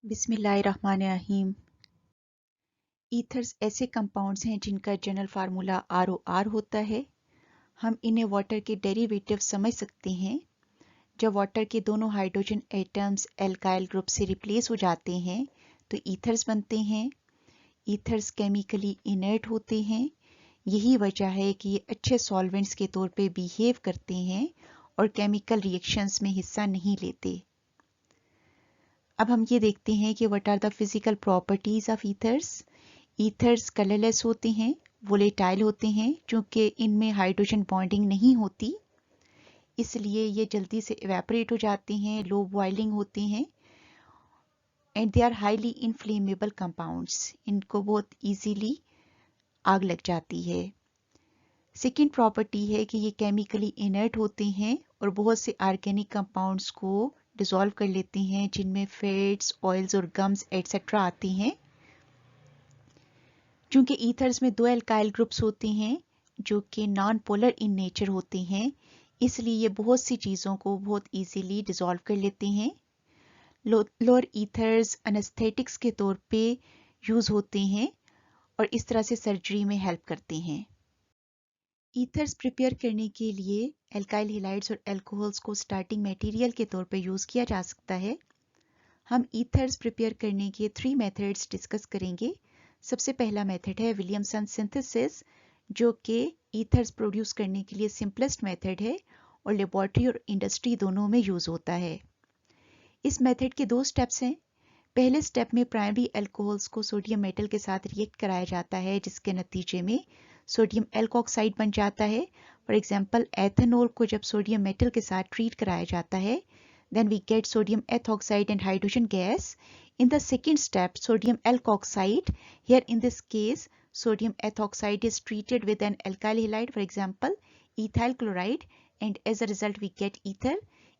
बिस्मिल्लाहिर्रहमानिर्रहीम। ईथर्स ऐसे कंपाउंड्स हैं जिनका जनरल फार्मूला ROR होता है। हम इन्हें वाटर के डेरिवेटिव समझ सकते हैं। जब वाटर के दोनों हाइड्रोजन एटम्स एल्काइल ग्रुप से रिप्लेस हो जाते हैं तो ईथर्स बनते हैं। ईथर्स केमिकली इनर्ट होते हैं। यही वजह है कि ये अच्छे सॉल्वेंट्स के तौर पे बिहेव करते हैं और केमिकल रिएक्शंस में हिस्सा नहीं लेते। अब हम ये देखते हैं कि what are the physical properties of ethers. Ethers colourless होते हैं, वोलेटाइल होते हैं। चूंकि इनमें हाइड्रोजन बॉन्डिंग नहीं होती इसलिए ये जल्दी से इवेपोरेट हो जाते हैं, लो बॉइलिंग होते हैं and they are highly inflammable compounds. इनको बहुत इजीली आग लग जाती है। सेकेंड प्रॉपर्टी है कि ये केमिकली इनर्ट होते हैं और बहुत से ऑर्गेनिक कंपाउंड्स को डिसॉल्व कर लेते हैं जिनमें फैट्स, ऑयल्स और गम्स एटसेट्रा आते हैं। चूंकि ईथर्स में दो एल्काइल ग्रुप्स होते हैं जो कि नॉन पोलर इन नेचर होते हैं इसलिए ये बहुत सी चीज़ों को बहुत इजीली डिसॉल्व कर लेते हैं। लोअर ईथर्स एनेस्थेटिक्स के तौर पे यूज़ होते हैं और इस तरह से सर्जरी में हेल्प करते हैं। ईथर्स प्रिपेयर करने के लिए एल्काइल हैलाइड्स और अल्कोहल्स को स्टार्टिंग मटेरियल के तौर पर यूज़ किया जा सकता है। हम ईथर्स प्रिपेयर करने के 3 मेथड्स डिस्कस करेंगे। सबसे पहला मेथड है विलियमसन सिंथेसिस जो कि ईथर्स प्रोड्यूस करने के लिए सिंपलेस्ट मेथड है और लेबोरेटरी और इंडस्ट्री दोनों में यूज़ होता है। इस मेथड के 2 स्टेप्स हैं। पहले स्टेप में प्राइमरी अल्कोहल्स को सोडियम मेटल के साथ रिएक्ट कराया जाता है जिसके नतीजे में सोडियम एल्कोक्साइड बन जाता है। फॉर एग्जांपल एथेनॉल को जब सोडियम मेटल के साथ ट्रीट कराया जाता है then we get sodium ethoxide and hydrogen gas. In the second step, sodium alkoxide, here in this case, sodium ethoxide is treated with an alkyl halide, for example, ethyl chloride, and as a result we get ether.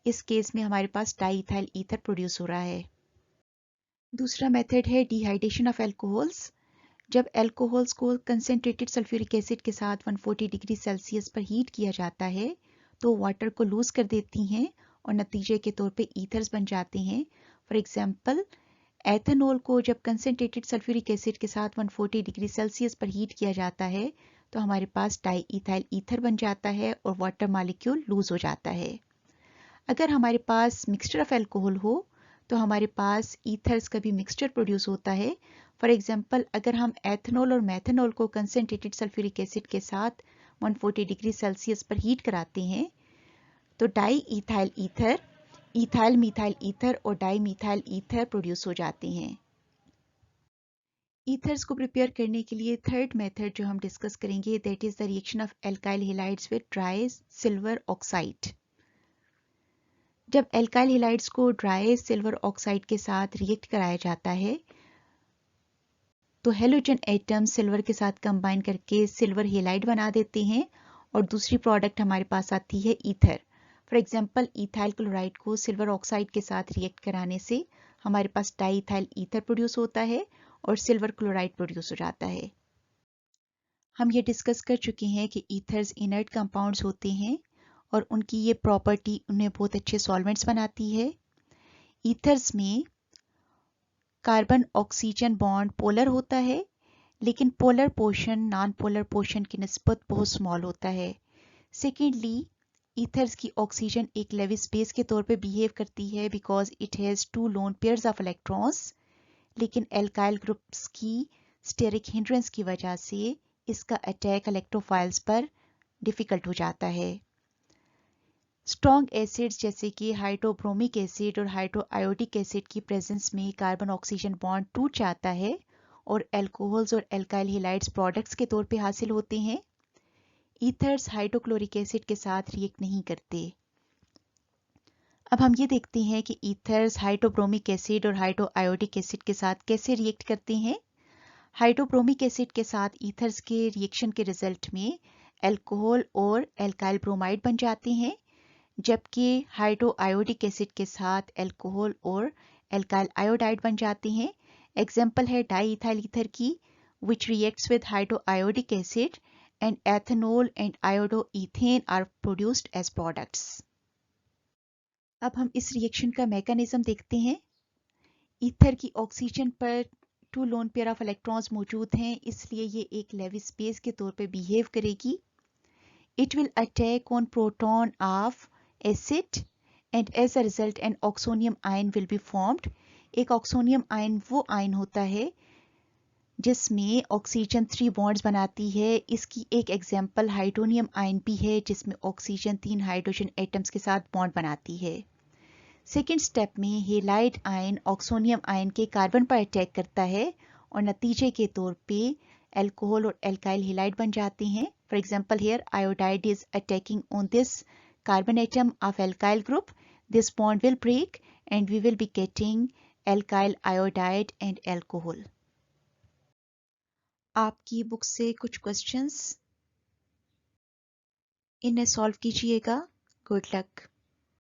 इस case में हमारे पास diethyl ether produce हो रहा है। दूसरा method है dehydration of alcohols. जब alcohols को कंसेंट्रेटेड सल्फ्यूरिक एसिड के साथ 140 डिग्री सेल्सियस पर हीट किया जाता है तो वाटर को लूज कर देती हैं और नतीजे के तौर पे ईथर्स बन जाते हैं। फॉर एग्जांपल एथेनॉल को जब कंसेंट्रेटेड सल्फ्यूरिक एसिड के साथ 140 डिग्री सेल्सियस पर हीट किया जाता है तो हमारे पास डाईइथाइल ईथर बन जाता है और वाटर मॉलिक्यूल लूज हो जाता है। अगर हमारे पास मिक्सचर ऑफ एल्कोहल हो तो हमारे पास ईथर्स का भी मिक्सचर प्रोड्यूस होता है। फॉर एग्जांपल अगर हम एथेनॉल और मेथेनॉल को कंसेंट्रेटेड सल्फ्यूरिक एसिड के साथ 140 डिग्री सेल्सियस पर हीट कराते हैं तो di ethyl ether, ethyl methyl ether और डाई मिथाइल ईथर प्रोड्यूस हो जाते हैं। ईथर्स को प्रिपेयर करने के लिए थर्ड मेथड जो हम डिस्कस करेंगे that is the reaction of alkyl halides with dry silver oxide. जब एल्काइल हैलाइड्स को ड्राई सिल्वर ऑक्साइड के साथ रिएक्ट कराया जाता है तो हेलोजन एटम सिल्वर के साथ कंबाइन करके सिल्वर हैलाइड बना देते हैं और दूसरी प्रोडक्ट हमारे पास आती है ether. For example ethyl chloride को सिल्वर ऑक्साइड के साथ रिएक्ट कराने से हमारे पास डाईइथाइल ईथर प्रोड्यूस होता है और सिल्वर क्लोराइड प्रोड्यूस हो जाता है। हम ये डिस्कस कर चुके हैं कि ईथर्स इनर्ट कंपाउंड्स होते हैं और उनकी ये प्रॉपर्टी उन्हें बहुत अच्छे सॉल्वेंट्स बनाती है। ईथर्स में कार्बन ऑक्सीजन बॉन्ड पोलर होता है लेकिन polar portion non polar portion की निस्बत बहुत स्मॉल होता है। सेकेंडली ईथर्स की ऑक्सीजन एक लेविस स्पेस के तौर पे बिहेव करती है because it has 2 lone pairs of electrons, लेकिन एल्काइल ग्रुप्स की स्टेरिक हिंड्रेंस की वजह से इसका अटैक इलेक्ट्रोफाइल्स पर डिफिकल्ट हो जाता है। स्ट्रॉन्ग एसिड्स जैसे कि हाइड्रोब्रोमिक एसिड और हाइड्रोआयोडिक एसिड की प्रेजेंस में कार्बन ऑक्सीजन बॉन्ड टूट जाता है और एल्कोहल्स और एल्काइल हैलाइड्स प्रोडक्ट्स के तौर पे हासिल होते हैं। ईथर्स हाइड्रोक्लोरिक एसिड के साथ रिएक्ट नहीं करते। अब हम ये देखते हैं कि ईथर्स हाइड्रोब्रोमिक एसिड और हाइड्रोआयोडिक एसिड के साथ कैसे रिएक्ट करते हैं। हाइड्रोब्रोमिक एसिड के साथ ईथर्स के रिएक्शन के रिजल्ट में एल्कोहल और एल्काइल ब्रोमाइड बन जाते हैं, जबकि हाइड्रोआयोडिक एसिड के साथ एल्कोहल और एल्काइल आयोडाइड बन जाते हैं। एग्जाम्पल है डाईइथाइल ईथर की which reacts with hydroiodic acid and ethanol and iodoethane are produced as products. अब हम इस रिएक्शन का मैकेनिज्म देखते हैं। ईथर की ऑक्सीजन पर 2 लोन पेयर ऑफ इलेक्ट्रॉन्स मौजूद हैं, इसलिए ये एक लेविस स्पेस के तौर पे बिहेव करेगी. It will attack on proton of acid and as a result an oxonium ion will be formed. एक ऑक्सोनियम आयन वो आयन होता है जिसमें ऑक्सीजन 3 बॉन्ड्स बनाती है. इसकी एक एग्जांपल हाइड्रोनियम आयन भी है जिसमें ऑक्सीजन 3 हाइड्रोजन एटम्स के साथ बॉन्ड बनाती है. सेकेंड स्टेप में हेलाइड आयन ऑक्सोनियम आयन के कार्बन पर अटैक करता है और नतीजे के तौर पे अल्कोहल और एल्काइल हेलाइड बन जाते हैं. For example here iodide is attacking on this carbon atom of alkyl group. This bond will break and we will be getting alkyl iodide and alcohol. आपकी बुक से कुछ क्वेश्चंस इन्हें solve कीजिएगा. Good luck.